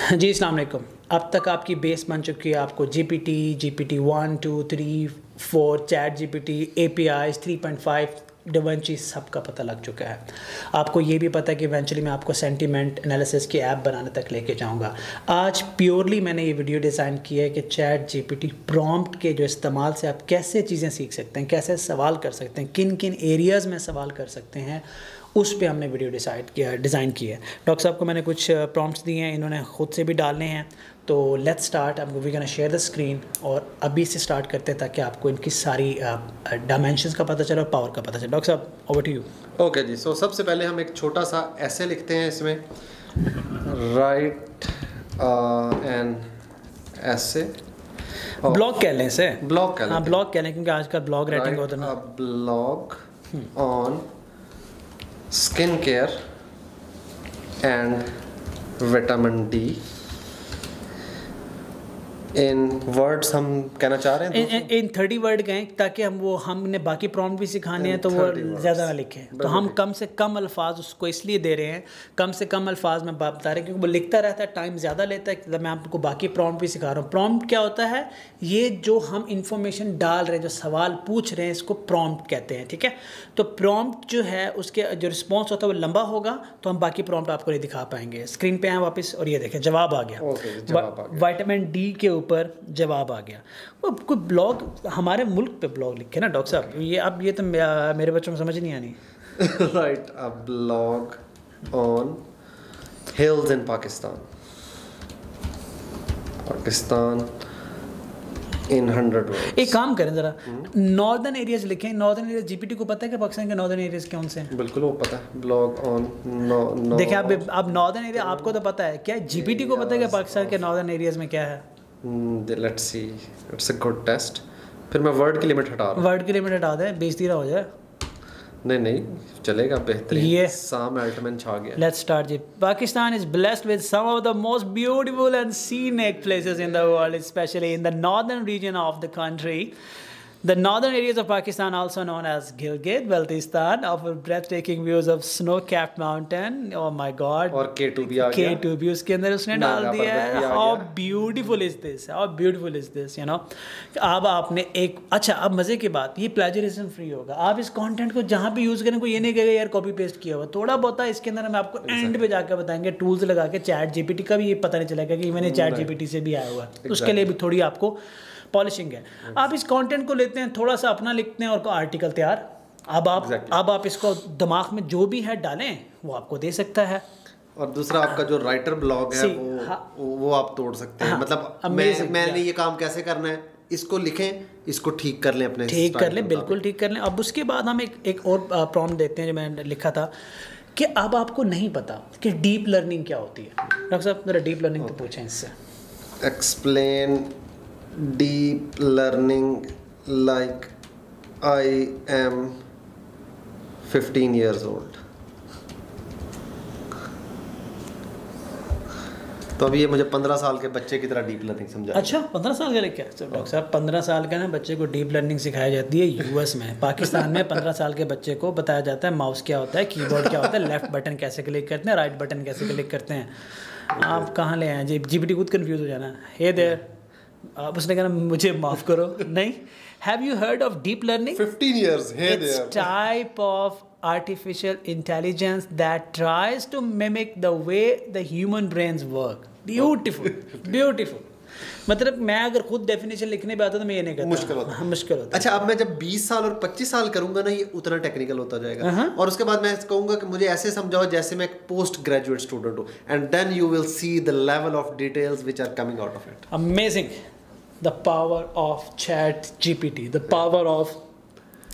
जी अस्सलाम वालेकुम। अब तक आपकी बेस बन चुकी है, आपको GPT 1, 2, 3, 4, chat GPT, APIs 3.5, da Vinci सबका पता लग चुका है। आपको ये भी पता है कि इवेंचुअली मैं आपको सेंटिमेंट एनालिसिस की ऐप बनाने तक लेके जाऊंगा। आज प्योरली मैंने ये वीडियो डिज़ाइन किया है कि चैट GPT प्रॉम्प्ट के जो इस्तेमाल से आप कैसे चीज़ें सीख सकते हैं, कैसे सवाल कर सकते हैं, किन किन एरियाज़ में सवाल कर सकते हैं, उस पे हमने वीडियो डिज़ाइन किया है। डॉक्टर साहब को मैंने कुछ प्रॉम्प्ट्स दिए हैं, इन्होंने ख़ुद से भी डालने हैं। तो लेट्स स्टार्ट। अब we gonna share the screen और अभी से स्टार्ट करते हैं ताकि आपको इनकी सारी डायमेंशंस का पता चले और पावर का पता चले। डॉक्टर साहब ओवर टू यू। ओके जी। सो सबसे पहले हम एक छोटा सा ऐसे लिखते हैं इसमें, राइट एन ऐसे ब्लॉग कह लें इसे, ब्लॉग कह लें। हाँ ब्लॉग कह लें क्योंकि आजकल ब्लॉग राइटिंग होता है ना। Blog on skin care and vitamin D in words हम कहना चाह रहे हैं इन 30 वर्ड कहें ताकि हमने बाकी प्रॉम्प्ट भी सिखाने हैं तो वो ज़्यादा ना लिखें। तो हम कम से कम अल्फाज उसको इसलिए दे रहे हैं, कम से कम अल्फाज में बता रहे हैं क्योंकि वो लिखता रहता है, टाइम ज़्यादा लेता है। मैं आपको बाकी प्रॉम्प्ट भी सिखा रहा हूँ। प्रॉम्प्ट क्या होता है? ये जो हम इंफॉर्मेशन डाल रहे हैं, जो सवाल पूछ रहे हैं, इसको प्रॉम्प्ट कहते हैं। ठीक है, तो प्रॉम्प्ट जो है उसके जो रिस्पॉन्स होता है वो लंबा होगा, तो हम बाकी प्रॉम्प्ट आपको नहीं दिखा पाएंगे। स्क्रीन पे आए वापस और ये देखें जवाब आ गया। विटामिन डी के ऊपर जवाब आ गया। वो कोई ब्लॉग हमारे मुल्क पे ब्लॉग लिखे ना डॉक्टर साहब, ये अब ये तो मेरे बच्चों में समझ नहीं आनी। Right, a blog on hills in Pakistan in 100 words. एक काम करें जरा, नॉर्दर्न एरियाज लिखें। नॉर्दर्न एरियाज जीपीटी को पता है कि पाकिस्तान के नॉर्दर्न एरियाज कौन से हैं? बिल्कुल वो पता है। ब्लॉग ऑन देखिए आप नॉर्दर्न एरिया आपको तो पता है, क्या जीपीटी को पता है कि पाकिस्तान के नॉर्दर्न एरियाज में क्या है? Let's see, it's a good test. फिर मैं वर्ड की लिमिट हटा रहा हूँ। वर्ड की लिमिट हटा दें, बेइज्जती ना हो जाए। नहीं चलेगा, बेहतरीन। ये साम अल्टमैन छा गया। लेट्स स्टार्ट जी। Pakistan is blessed with some of the most beautiful and scenic places in the world, specially in the northern region of the country. The northern areas of Pakistan, also known as Gilgit, Baltistan, offer breathtaking views of snow-capped mountain. Oh my God! और K2 भी आ गया। K2 भी उसके अंदर उसने डाल दिया है। How beautiful is this? How beautiful is this? You know? अब आपने एक अच्छा, अब मज़े की बात, ये plagiarism free होगा। आप इस कंटेंट को जहाँ भी यूज़ करें, कोई ये नहीं कहेगा यार कॉपी पेस्ट किया हुआ। थोड़ा बहुत है इसके अंदर, हम आपको एंड पे जाकर बताएंगे टूल्स लगा के। चैट जीपीटी का भी ये पता नहीं चलेगा कि मैंने चैट जीपीटी से भी आया हुआ है। उसके लिए भी थोड़ी आपको पॉलिशिंग है। आप इस कंटेंट को लेते हैं, थोड़ा सा अपना लिखते हैं और आर्टिकल तैयार। अब आप इसको दिमाग में जो भी है डालें, वो आपको दे सकता है। और दूसरा आपका जो राइटर ब्लॉग है वो आप तोड़ सकते हैं। मतलब मैंने ये काम कैसे करना है, इसको लिखें, इसको ठीक कर लें, अपने ठीक कर लें, बिल्कुल ठीक कर लें। अब उसके बाद हम एक और प्रॉम्प्ट देते हैं जो मैंने लिखा था कि अब आपको नहीं पता कि डीप लर्निंग क्या होती है। डॉक्टर साहब जरा डीप लर्निंग तो पूछें इससे। Explain deep learning like I am 15 years old. तो अभी ये मुझे 15 साल के बच्चे की तरह डीप लर्निंग समझा। अच्छा 15 साल का क्या? डॉक्टर साहब 15 साल का ना बच्चे को डीप लर्निंग सिखाई जाती है यूएस में। पाकिस्तान में 15 साल के बच्चे को बताया जाता है माउस क्या होता है, कीबोर्ड क्या होता है, लेफ्ट बटन कैसे क्लिक करते हैं, राइट बटन कैसे क्लिक करते हैं। आप कहाँ ले आए जी? जीपीटी खुद कन्फ्यूज़ हो जाना। हे देयर, आप उसने कहा मुझे माफ़ करो। नहीं, have you heard of deep learning? 15 years. Hey there. It's type of artificial intelligence that tries to mimic the way the human brains work. Beautiful, beautiful. मतलब मैं अगर खुद डेफिनेशन लिखने पे आता तो मैं ये नहीं कहता। मुश्किल होता। अच्छा, अब मैं जब 20 साल और 25 साल करूंगा ना, ये उतना टेक्निकल होता जाएगा। और उसके बाद मैं कहूंगा कि मुझे ऐसे समझाओ जैसे मैं एक पोस्ट ग्रेजुएट स्टूडेंट हूँ, and then you will see the level of details which are coming out of it. Amazing, the power of ChatGPT, the power of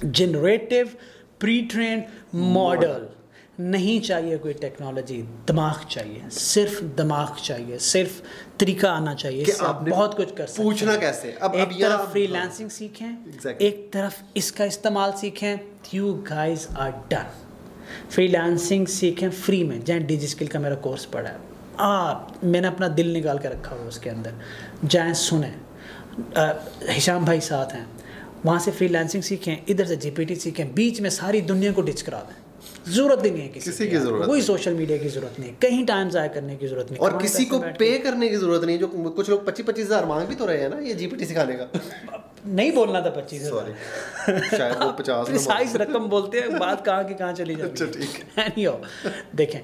generative pretrained model. नहीं चाहिए कोई technology, दिमाग चाहिए, सिर्फ दिमाग चाहिए, सिर्फ तरीका आना चाहिए। इससे आप बहुत कुछ कर सकते हैं। पूछना कैसे? अब एक तरफ फ्रीलांसिंग सीखें, एक तरफ इसका इस्तेमाल सीखें, you guys are done. Freelancing सीखें फ्री में, जहाँ डिजी स्किल का मेरा कोर्स पड़ा है। मैंने अपना दिल निकाल कर रखा हुआ उसके अंदर, जाएँ सुने। हिशाम भाई साथ हैं, वहाँ से फ्रीलांसिंग सीखें, इधर से जीपीटी सीखें, बीच में सारी दुनिया को डिच करा दें। जरूरत ही नहीं है किसी की जरूरत, कोई सोशल मीडिया की जरूरत नहीं है, कहीं टाइम ज़ाया करने की जरूरत नहीं, और किसी को पे करने की जरूरत नहीं। जो कुछ लोग 25-25 हज़ार मांग भी तो रहे हैं ना ये जीपीटी सिखाने का। नहीं बोलना था 25, सॉरी शायद वो 50 प्रिसाइज रकम बोलते हैं, बात कहाँ की कहाँ चली जाती है। अच्छा ठीक है। देखें,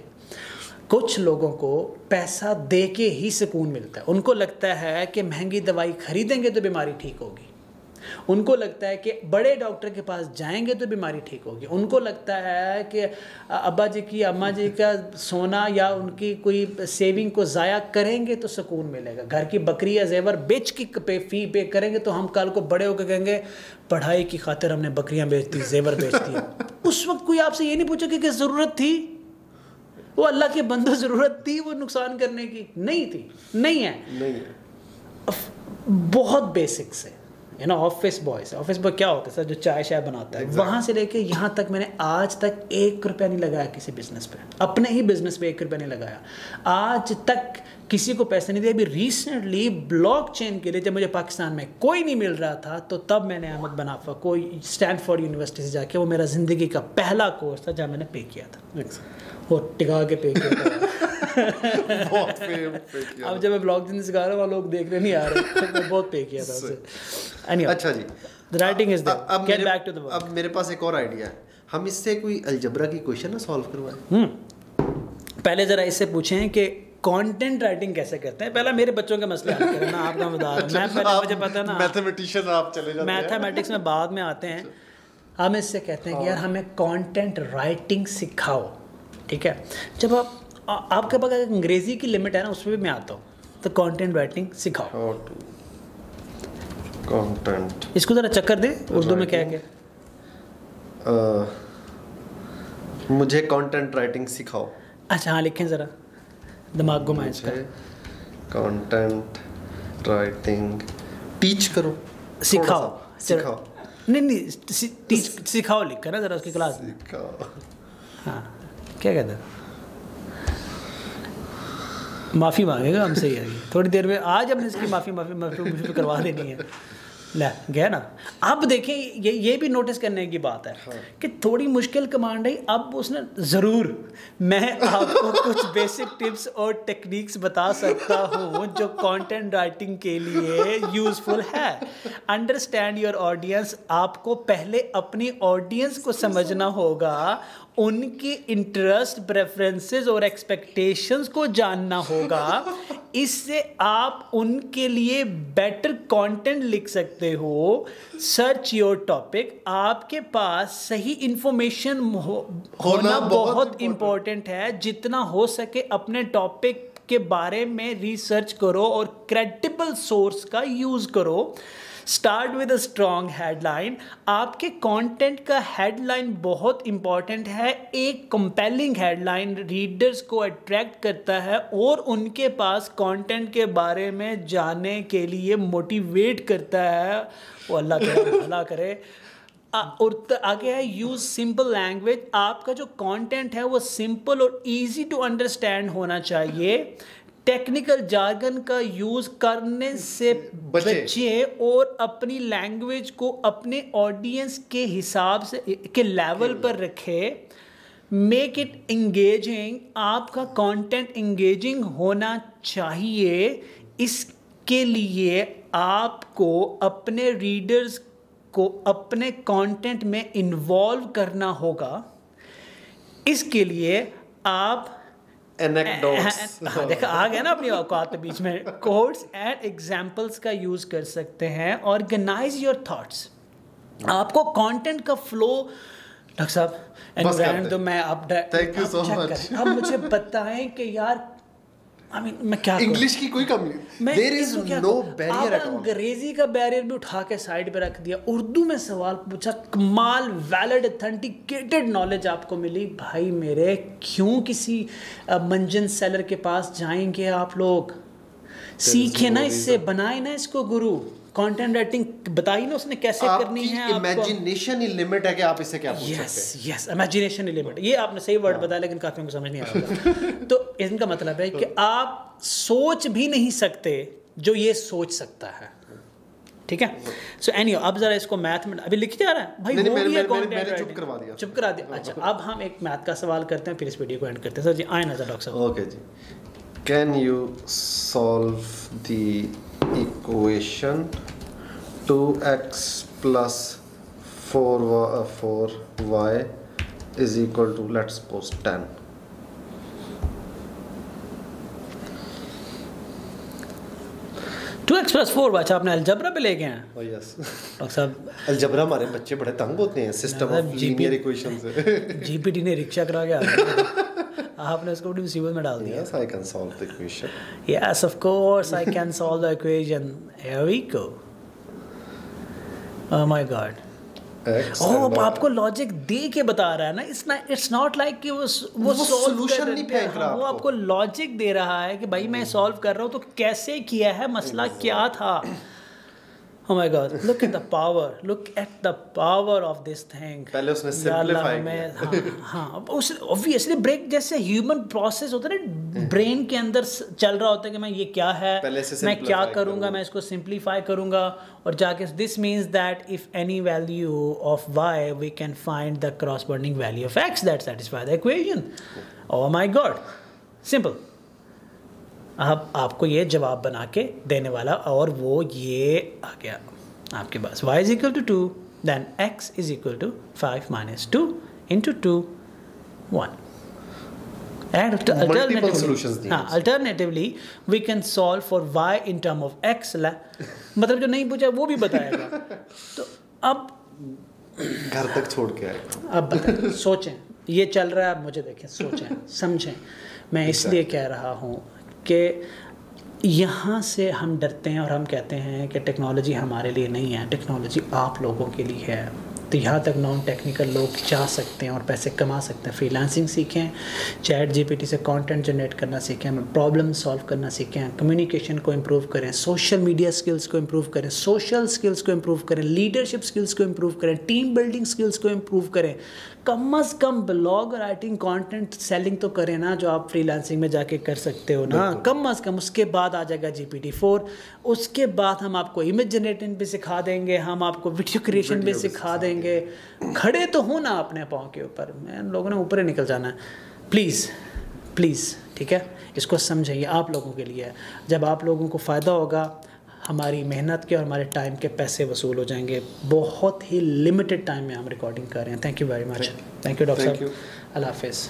कुछ लोगों को पैसा दे के ही सुकून मिलता है। उनको लगता है कि महंगी दवाई खरीदेंगे तो बीमारी ठीक होगी, उनको लगता है कि बड़े डॉक्टर के पास जाएंगे तो बीमारी ठीक होगी, उनको लगता है कि अब्बा जी की अम्मा जी का सोना या उनकी कोई सेविंग को ज़ाया करेंगे तो सुकून मिलेगा, घर की बकरी या जेवर बेच की फ़ी पे करेंगे तो हम कल को बड़े होकर कहेंगे पढ़ाई की खातिर हमने बकरियां बेच दी, जेवर बेच दिए। उस वक्त कोई आपसे ये नहीं पूछेगा कि ज़रूरत थी, वो अल्लाह के बंदो ज़रूरत थी वो नुकसान करने की? नहीं थी, नहीं है। बहुत बेसिक से ऑफिस बॉय क्या होता है सर, जो चाय शाय बनाता है, वहाँ से लेके यहाँ तक मैंने आज तक 1 रुपया नहीं लगाया किसी बिजनेस पे, अपने ही बिजनेस पे 1 रुपया नहीं लगाया आज तक, किसी को पैसे नहीं दिए। अभी रिसेंटली ब्लॉकचेन के लिए जब मुझे पाकिस्तान में कोई नहीं मिल रहा था तो तब मैंने अहमद बनाफा को स्टैनफोर्ड यूनिवर्सिटी से जाके, वो मेरा ज़िंदगी का पहला कोर्स था जहाँ मैंने पे किया था, वो टिका के पे किया था। अब जब मैं ब्लॉकचेन सिखा रहा हूँ लोग देखने नहीं आ रहे, मैं बहुत पे किया था उसे। अच्छा जी, The writing is there. Get back to the work. अब मेरे पास एक और आइडिया है, हम इससे कोई अलजबरा की क्वेश्चन ना सॉल्व करवाएं। पहले जरा इससे पूछें कि कंटेंट राइटिंग कैसे करते हैं, पहले मेरे बच्चों के मसले हल करें ना, आपका बता रहा हूं मैं, पहले मुझे पता ना मैथमेटिशियन आप चले जाते हैं, मैथमेटिक्स में बाद में आते हैं। हम इससे कहते हैं कि यार हमें कंटेंट राइटिंग सिखाओ, ठीक है। जब आपके पास अंग्रेजी की लिमिट है ना, उसमें भी मैं आता हूँ, तो कंटेंट राइटिंग सिखाओ, कंटेंट। इसको जरा चक्कर दे उर्दू में क्या क्या, मुझे कंटेंट राइटिंग सिखाओ। अच्छा हाँ लिखें जरा, दिमाग घुमाएं इसका। कंटेंट राइटिंग टीच करो, सिखाओ नहीं टीच सिखाओ लिख कर ना जरा उसकी क्लास सिखाओ। हाँ क्या कहता है, माफ़ी मांगेगा हमसे यार, थोड़ी देर में आज हमने इसकी माफ़ी मुझे करवा देनी है, ले गया ना। अब देखें ये भी नोटिस करने की बात है कि थोड़ी मुश्किल कमांड है, अब उसने ज़रूर, मैं आपको कुछ बेसिक टिप्स और टेक्निक्स बता सकता हूँ जो कंटेंट राइटिंग के लिए यूज़फुल है। अंडरस्टैंड योर ऑडियंस, आपको पहले अपनी ऑडियंस को समझना होगा, उनके इंटरेस्ट, प्रेफरेंसेस और एक्सपेक्टेशंस को जानना होगा, इससे आप उनके लिए बेटर कंटेंट लिख सकते हो। सर्च योर टॉपिक, आपके पास सही इंफॉर्मेशन होना बहुत इंपॉर्टेंट है। जितना हो सके अपने टॉपिक के बारे में रिसर्च करो और क्रेडिबल सोर्स का यूज़ करो। Start with a strong headline, आपके कंटेंट का हेडलाइन बहुत इंपॉर्टेंट है। एक कंपेलिंग हेडलाइन रीडर्स को अट्रैक्ट करता है और उनके पास कंटेंट के बारे में जानने के लिए मोटिवेट करता है। वो अल्लाह करे भला करे। और आगे है यूज़ सिंपल लैंग्वेज, आपका जो कंटेंट है वो सिंपल और इजी टू अंडरस्टैंड होना चाहिए। टेक्निकल जार्गन का यूज़ करने से बचें और अपनी लैंग्वेज को अपने ऑडियंस के हिसाब से के लेवल पर रखें। मेक इट इंगेजिंग, आपका कंटेंट इंगेजिंग होना चाहिए। इसके लिए आपको अपने रीडर्स को अपने कंटेंट में इन्वॉल्व करना होगा। इसके लिए आप देखा आ गया ना अपनी औकात के बीच में, कोट्स एंड एग्जाम्पल्स का यूज कर सकते हैं। ऑर्गेनाइज योर थॉट्स, आपको कंटेंट का फ्लो, डॉक्टर साहब तो मैं अब थैंक यू सो मच। अब मुझे बताएं कि यार मैं क्या इंग्लिश की कोई कमी नहीं, there is no barrier at all. अंग्रेजी का बैरियर भी उठा के साइड पे रख दिया, उर्दू में सवाल पूछा, कमाल वैलिड ऑथेंटिकेटेड नॉलेज आपको मिली। भाई मेरे क्यों किसी मंजन सेलर के पास जाएंगे आप लोग, सीखे ना इससे, बनाए ना इसको गुरु। कंटेंट राइटिंग बताई ना उसने कैसे करनी है। आपको इमेजिनेशन ही लिमिट है कि आप इससे क्या पूछ सकते हैं। यस इमेजिनेशन ही लिमिट, ये आपने सही वर्ड बताया लेकिन काफी को समझ नहीं आ रहा। तो इनका मतलब है कि आप सोच भी नहीं सकते जो ये सोच सकता है। ठीक है। सो एनी अब जरा इसको मैथ में अभी लिख जा रहा है भाई, नहीं, हो गया मैंने चुप करवा दिया, चुप करा दिया। अच्छा अब हम एक मैथ का सवाल करते हैं, फिर इस वीडियो को एंड करते हैं। सर जी आए ना डॉक्टर साहब। ओके जी, can you solve the equation 2x plus 4y is equal to, let's suppose, 10. Two x plus 4y। अच्छा आपने अलजबरा पे ले गए हैं? Oh yes. डॉक्टर साहब अलजबरा हमारे बच्चे बड़े तंग होते हैं सिस्टम ऑफ लीनियर इक्वेशन से। जीपीटी ने रिक्शा करा के आपने उसको बड़ी मुसीबत में डाल दिया। Yes, I can solve the equation. Yes, of course I can solve the equation. Here we go. Oh my God. आपको लॉजिक दे के बता रहा है ना, इट्स नॉट लाइक कि वो सॉल्यूशन नहीं फेंक रहा, वो आपको लॉजिक दे रहा है कि भाई मैं सॉल्व कर रहा हूँ तो कैसे किया है, मसला क्या था। Oh my God, look at the power of this thing. पहले उसने सिंपलीफाई किया। हाँ उस ऑब्वियसली ब्रेक जैसे ह्यूमन प्रोसेस होता है ना, ब्रेन के अंदर चल रहा होता है कि मैं ये क्या है, मैं क्या करूँगा, मैं इसको सिंप्लीफाई करूँगा और जाके this means that if any value of y we can find the corresponding value of x that satisfy the equation. Oh my God, simple. अब आपको ये जवाब बना के देने वाला और वो ये आ गया आपके पास y is equal to 2 then x is equal to 5 minus 2 into 2 1. Alternatively we can solve for y in term of x, मतलब जो नहीं पूछा वो भी बताएगा। तो अब घर तक छोड़ के आएगा। अब बताएं, सोचें, ये चल रहा है, मुझे देखें, सोचें, समझें। मैं इसलिए कह रहा हूँ कि यहाँ से हम डरते हैं और हम कहते हैं कि टेक्नोलॉजी हमारे लिए नहीं है, टेक्नोलॉजी आप लोगों के लिए है। तो यहाँ तक नॉन टेक्निकल लोग जा सकते हैं और पैसे कमा सकते हैं। फ्रीलांसिंग सीखें, चैट जीपीटी से कंटेंट जनरेट करना सीखें, प्रॉब्लम सॉल्व करना सीखें, कम्युनिकेशन को इम्प्रूव करें, सोशल मीडिया स्किल्स को इम्प्रूव करें, सोशल स्किल्स को इम्प्रूव करें, लीडरशिप स्किल्स को इम्प्रूव करें, टीम बिल्डिंग स्किल्स को इम्प्रूव करें। कम अज़ कम ब्लॉग राइटिंग, कंटेंट सेलिंग तो करें ना, जो आप फ्रीलांसिंग में जाके कर सकते हो ना, कम अज़ कम। उसके बाद आ जाएगा GPT-4, उसके बाद हम आपको इमेज जनरेटिंग भी सिखा देंगे, हम आपको वीडियो क्रिएशन भी सिखा देंगे। खड़े तो हो ना अपने पाँव के ऊपर, मैं लोगों ने ऊपर ही निकल जाना है। प्लीज़ प्लीज़, ठीक है, इसको समझिए, आप लोगों के लिए है। जब आप लोगों को फ़ायदा होगा, हमारी मेहनत के और हमारे टाइम के पैसे वसूल हो जाएंगे। बहुत ही लिमिटेड टाइम में हम रिकॉर्डिंग कर रहे हैं। Thank you very much. Thank you doctor साहब। अल्लाह हाफिज़।